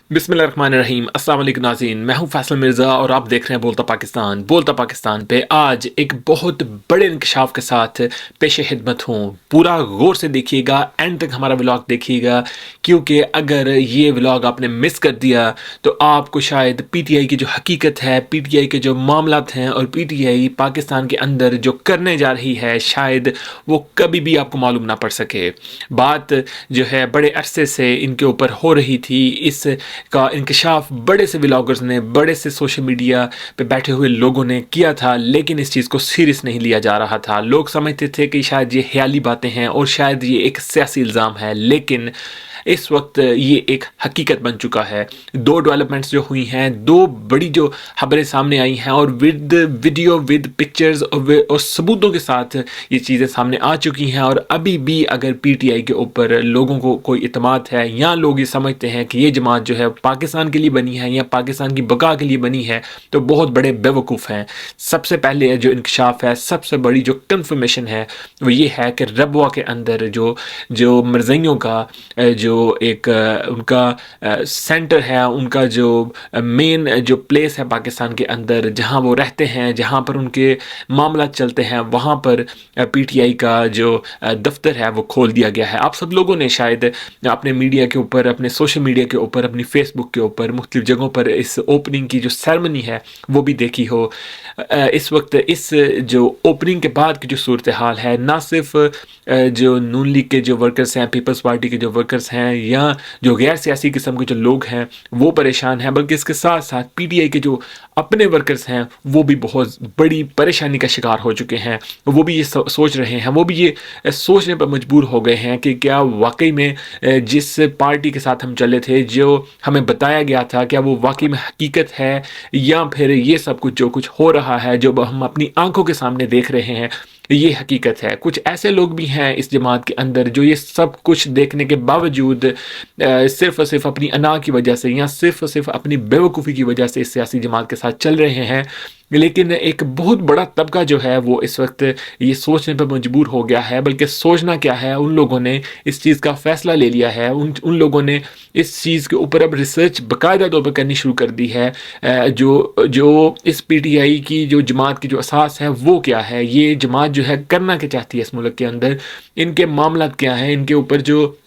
बिस्मिल्लाहिर्रहमानिर्रहीम। अस्सलाम वालेकुम नाज़रीन, मैं हूं फैसल मिर्ज़ा और आप देख रहे हैं बोलता पाकिस्तान पे आज एक बहुत बड़े इंकशाफ के साथ पेश खिदमत हूँ। पूरा गौर से देखिएगा, एंड तक हमारा व्लॉग देखिएगा, क्योंकि अगर ये व्लॉग आपने मिस कर दिया तो आपको शायद पीटीआई की जो हकीकत है, पीटीआई के जो मामलात हैं और पीटीआई पाकिस्तान के अंदर जो करने जा रही है, शायद वो कभी भी आपको मालूम ना पड़ सके। बात जो है बड़े अरसे से इनके ऊपर हो रही थी, इस का इंकशाफ बड़े से व्लॉगर्स ने, बड़े से सोशल मीडिया पे बैठे हुए लोगों ने किया था, लेकिन इस चीज़ को सीरियस नहीं लिया जा रहा था। लोग समझते थे कि शायद ये ख्याली बातें हैं और शायद ये एक सियासी इल्ज़ाम है, लेकिन इस वक्त ये एक हकीकत बन चुका है। दो डेवलपमेंट्स जो हुई हैं, दो बड़ी जो खबरें सामने आई हैं और विद वीडियो, विद पिक्चर्स और सबूतों के साथ ये चीज़ें सामने आ चुकी हैं। और अभी भी अगर पीटीआई के ऊपर लोगों को कोई इत्मीनान है या लोग ये समझते हैं कि ये जमात जो है पाकिस्तान के लिए बनी है या पाकिस्तान की बका के लिए बनी है, तो बहुत बड़े बेवकूफ़ हैं। सबसे पहले जो इंकशाफ है, सबसे बड़ी जो कन्फर्मेशन है वो ये है कि रबवा के अंदर जो जो मरज़इयों का जो एक उनका सेंटर है, उनका जो मेन जो प्लेस है पाकिस्तान के अंदर जहां वो रहते हैं, जहां पर उनके मामला चलते हैं, वहां पर पीटीआई का जो दफ्तर है वो खोल दिया गया है। आप सब लोगों ने शायद अपने मीडिया के ऊपर, अपने सोशल मीडिया के ऊपर, अपनी फेसबुक के ऊपर, मुख्तलिफ जगहों पर इस ओपनिंग की जो सेरेमनी है वो भी देखी हो। इस वक्त इस जो ओपनिंग के बाद की जो सूरत हाल है, ना सिर्फ जो नून लीग के जो वर्कर्स हैं, पीपल्स पार्टी के जो वर्कर्स हैं या जो गैर सियासी किस्म के जो लोग हैं वो परेशान हैं, बल्कि इसके साथ साथ पीटीआई के जो अपने वर्कर्स हैं वो भी बहुत बड़ी परेशानी का शिकार हो चुके हैं। वो भी ये सोच रहे हैं, वो भी ये सोचने पर मजबूर हो गए हैं कि क्या वाकई में जिस पार्टी के साथ हम चले थे, जो हमें बताया गया था, क्या वो वाकई में हकीकत है या फिर ये सब कुछ जो कुछ हो रहा है, जो हम अपनी आंखों के सामने देख रहे हैं, ये हकीकत है। कुछ ऐसे लोग भी हैं इस जमात के अंदर जो ये सब कुछ देखने के बावजूद सिर्फ और सिर्फ अपनी अना की वजह से या सिर्फ और सिर्फ अपनी बेवकूफ़ी की वजह से इस सियासी जमात के साथ चल रहे हैं। लेकिन एक बहुत बड़ा तबका जो है वो इस वक्त ये सोचने पर मजबूर हो गया है, बल्कि सोचना क्या है, उन लोगों ने इस चीज़ का फ़ैसला ले लिया है। उन लोगों ने इस चीज़ के ऊपर अब रिसर्च बाकायदा तौर पर करनी शुरू कर दी है। जो इस पीटीआई की जो जमात की जो असास है वो क्या है, ये जमात जो है करना क्या चाहती है इस मुल्क के अंदर, इनके मामला क्या हैं, इनके ऊपर जो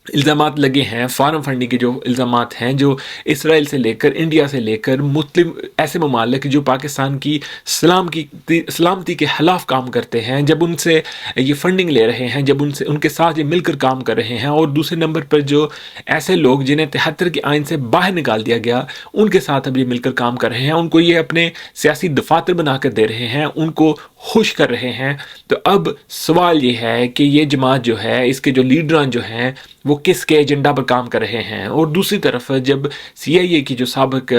इल्ज़ामात लगे हैं, फार्म फंडिंग के जो इल्ज़ामात हैं, जो इसराइल से लेकर, इंडिया से लेकर मुस्लिम ऐसे ममालिक जो पाकिस्तान की सलामती के खिलाफ काम करते हैं, जब उनसे ये फंडिंग ले रहे हैं, जब उनके साथ ये मिलकर काम कर रहे हैं। और दूसरे नंबर पर जो ऐसे लोग जिन्हें 73 के आइन से बाहर निकाल दिया गया, उनके साथ अब ये मिलकर काम कर रहे हैं, उनको ये अपने सियासी दफातर बनाकर दे रहे हैं, उनको खुश कर रहे हैं। तो अब सवाल ये है कि ये जमात जो है, इसके जो लीडरान जो हैं वो किसके एजेंडा पर काम कर रहे हैं। और दूसरी तरफ जब सीआईए की जो साबिक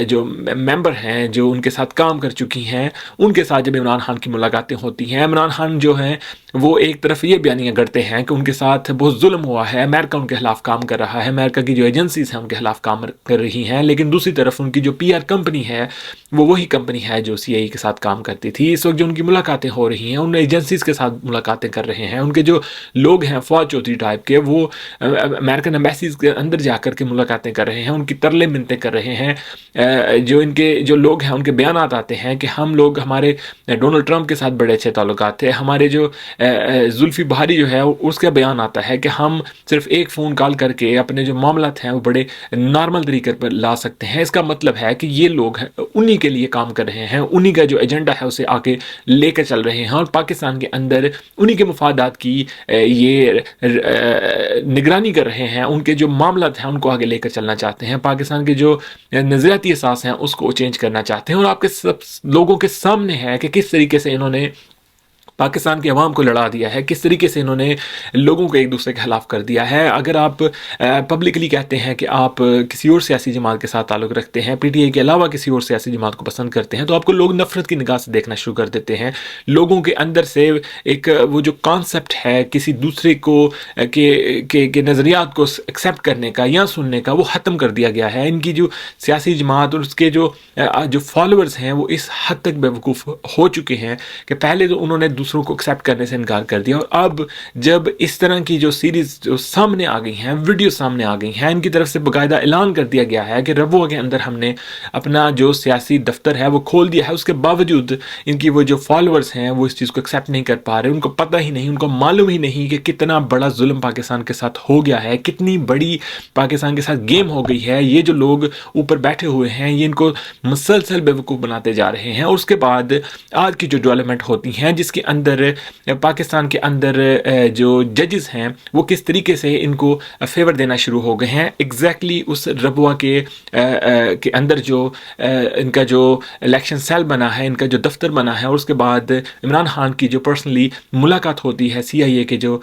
जो मेंबर हैं, जो उनके साथ काम कर चुकी हैं, उनके साथ जब इमरान खान की मुलाकातें होती हैं, इमरान खान जो हैं वो एक तरफ ये बयानियाँ करते हैं कि उनके साथ बहुत जुल्म हुआ है, अमेरिका उनके खिलाफ काम कर रहा है, अमेरिका की जो एजेंसीज हैं उनके खिलाफ काम कर रही हैं। लेकिन दूसरी तरफ उनकी जो पीआर कंपनी है वो वही कंपनी है जो सीआईए के साथ काम करती थी। इस वक्त जो उनकी मुलाकातें हो रही हैं, उन एजेंसीज के साथ मुलाकातें कर रहे हैं, उनके जो लोग हैं फौज चौधरी टाइप के, वो अमेरिकन एम्बेसीज के अंदर जाकर के मुलाकातें कर रहे हैं, उनकी तरले मिन्नतें कर रहे हैं। जो इनके जो लोग हैं उनके बयान आते हैं कि हम लोग, हमारे डोनाल्ड ट्रंप के साथ बड़े अच्छे ताल्लुकात थे, हमारे जो जुल्फी बहारी जो है उसका बयान आता है कि हम सिर्फ एक फ़ोन कॉल करके अपने जो मामला हैं वो बड़े नॉर्मल तरीके पर ला सकते हैं। इसका मतलब है कि ये लोग उन्हीं के लिए काम कर रहे हैं, उन्हीं का जो एजेंडा है उसे आके लेकर चल रहे हैं और पाकिस्तान के अंदर उन्हीं के मुफादात की ये निगरानी कर रहे हैं, उनके जो मामला हैं उनको आगे लेकर चलना चाहते हैं, पाकिस्तान के जो नज़रियाती असास हैं उसको चेंज करना चाहते हैं। और आपके सब लोगों के सामने है कि किस तरीके से इन्होंने पाकिस्तान की आवाम को लड़ा दिया है, किस तरीके से इन्होंने लोगों को एक दूसरे के खिलाफ कर दिया है। अगर आप पब्लिकली कहते हैं कि आप किसी और सियासी जमात के साथ ताल्लुक़ रखते हैं, पीटीआई के अलावा किसी और सियासी जमात को पसंद करते हैं, तो आपको लोग नफ़रत की निगाह से देखना शुरू कर देते हैं। लोगों के अंदर से एक वो जो कॉन्सेप्ट है किसी दूसरे को के नज़रियात को एक्सेप्ट करने का या सुनने का, वो ख़त्म कर दिया गया है। इनकी जो सियासी जमात और उसके जो फॉलोअर्स हैं वो इस हद तक बेवकूफ़ हो चुके हैं कि पहले तो उन्होंने دوسروں کو ایکسیپٹ کرنے سے انکار کر دیا. اور اب جب اس طرح کی جو سیریز جو سامنے آ گئی ہیں، ویڈیو سامنے آ گئی ہیں، ان کی طرف سے باقاعدہ اعلان کر دیا گیا ہے کہ ربوہ کے اندر ہم نے اپنا جو سیاسی دفتر ہے وہ کھول دیا ہے، اس کے باوجود ان کی وہ جو فالوورز ہیں وہ اس چیز کو ایکسیپٹ نہیں کر پا رہے. ان کو پتہ ہی نہیں، ان کو معلوم ہی نہیں کہ کتنا بڑا ظلم پاکستان کے ساتھ ہو گیا ہے، کتنی بڑی پاکستان کے ساتھ گیم ہو گئی ہے. یہ جو لوگ اوپر بیٹھے ہوئے ہیں یہ ان کو مسلسل بیوقوف بناتے جا رہے ہیں. اور اس کے بعد آج کی جو ڈیولپمنٹ ہوتی ہیں جس کے اندر پاکستان کے اندر جو ججز ہیں وہ کس طریقے سے ان کو فیور دینا شروع ہو گئے ہیں. ایگزیکٹلی اس ربوہ کے اندر جو ان کا جو الیکشن سیل بنا ہے، ان کا جو دفتر بنا ہے، اور اس کے بعد عمران خان کی جو پرسنلی ملاقات ہوتی ہے CIA کے جو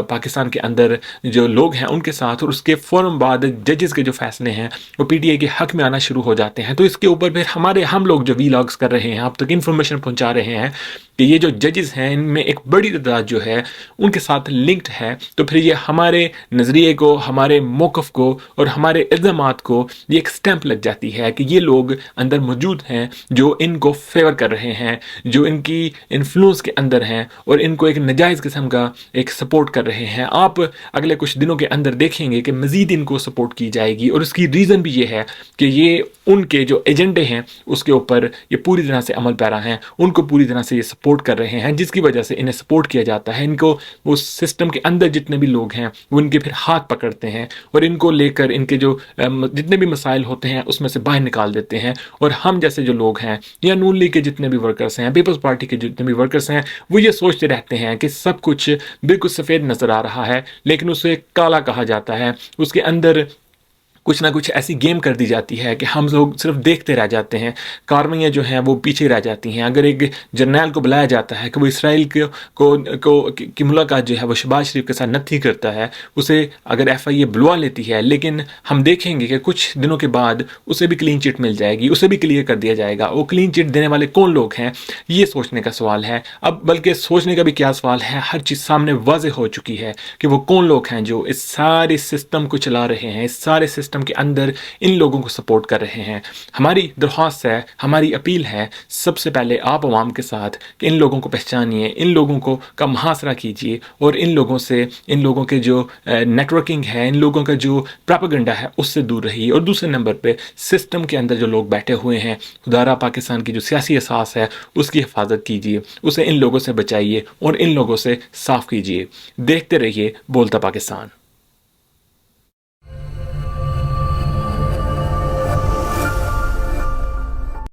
پاکستان کے اندر جو لوگ ہیں ان کے ساتھ، اور اس کے فوراً بعد ججز کے جو فیصلے ہیں وہ PTI کے حق میں آنا شروع ہو جاتے ہیں. تو اس کے اوپر پھر ہم لوگ جو ولاگز کر رہے ہیں، آپ تک انفارمیشن پہنچا رہے ہیں کہ یہ جو ججز ہیں ان میں ایک بڑی تعداد جو ہے ان کے ساتھ لنکڈ ہے. تو پھر یہ ہمارے نظریے کو، ہمارے موقف کو اور ہمارے الزامات کو یہ ایک سٹیمپ لگ جاتی ہے کہ یہ لوگ اندر موجود ہیں جو ان کو فیور کر رہے ہیں، جو ان کی انفلوئنس کے اندر ہیں اور ان کو ایک نجائز قسم کا ایک سپورٹ کر رہے ہیں. آپ اگلے کچھ دنوں کے اندر دیکھیں گے کہ مزید ان کو سپورٹ کی جائے گی، اور اس کی ریزن بھی یہ ہے کہ یہ ان کے جو ایجنڈے ہیں اس کے اوپر یہ پوری طرح سے عمل پیرا ہیں، ان کو پوری طرح سے یہ سپورٹ کر رہے ہیں، جس کی وجہ سے انہیں سپورٹ کیا جاتا ہے. ان کو وہ سسٹم کے اندر جتنے بھی لوگ ہیں وہ ان کے پھر ہاتھ پکڑتے ہیں اور ان کو لے کر ان کے جو جتنے بھی مسائل ہوتے ہیں اس میں سے باہر نکال دیتے ہیں. اور ہم جیسے جو لوگ ہیں یا نون لیگ کے جتنے بھی ورکرز ہیں، پیپلز پارٹی کے جتنے بھی ورکرز ہیں، وہ یہ سوچتے رہتے ہیں کہ سب کچھ بالکل سفید نظر آ رہا ہے لیکن اسے کالا کہا جاتا ہے. اس کے اندر کچھ نہ کچھ ایسی گیم کر دی جاتی ہے کہ ہم لوگ صرف دیکھتے رہ جاتے ہیں، کارروائیاں جو ہیں وہ پیچھے رہ جاتی ہیں. اگر ایک جرنیل کو بلایا جاتا ہے کہ وہ اسرائیل کی ملاقات جو ہے وہ شہباز شریف کے ساتھ نتھی کرتا ہے، اسے اگر FIA بلوا لیتی ہے، لیکن ہم دیکھیں گے کہ کچھ دنوں کے بعد اسے بھی کلین چٹ مل جائے گی، اسے بھی کلیئر کر دیا جائے گا. وہ کلین چٹ دینے والے کون لوگ ہیں، یہ سوچنے کا سوال ہے. اب بلکہ سوچنے کا بھی کیا سوال ہے، ہر چیز سامنے واضح ہو چکی ہے کہ وہ کون لوگ ہیں جو اس سارے سسٹم کو چلا رہے ہیں، اس سارے سسٹم کے اندر ان لوگوں کو سپورٹ کر رہے ہیں. ہماری درخواست ہے، ہماری اپیل ہے سب سے پہلے آپ عوام کے ساتھ کہ ان لوگوں کو پہچانیے، ان لوگوں کا محاصرہ کیجیے اور ان لوگوں کے جو نیٹ ورکنگ ہے، ان لوگوں کا جو پراپیگنڈا ہے اس سے دور رہیے. اور دوسرے نمبر پہ سسٹم کے اندر جو لوگ بیٹھے ہوئے ہیں، خدارہ پاکستان کی جو سیاسی اساس ہے اس کی حفاظت کیجیے، اسے ان لوگوں سے بچائیے اور ان لوگوں سے صاف کیجیے. دیکھتے رہیے بولتا پاکستان.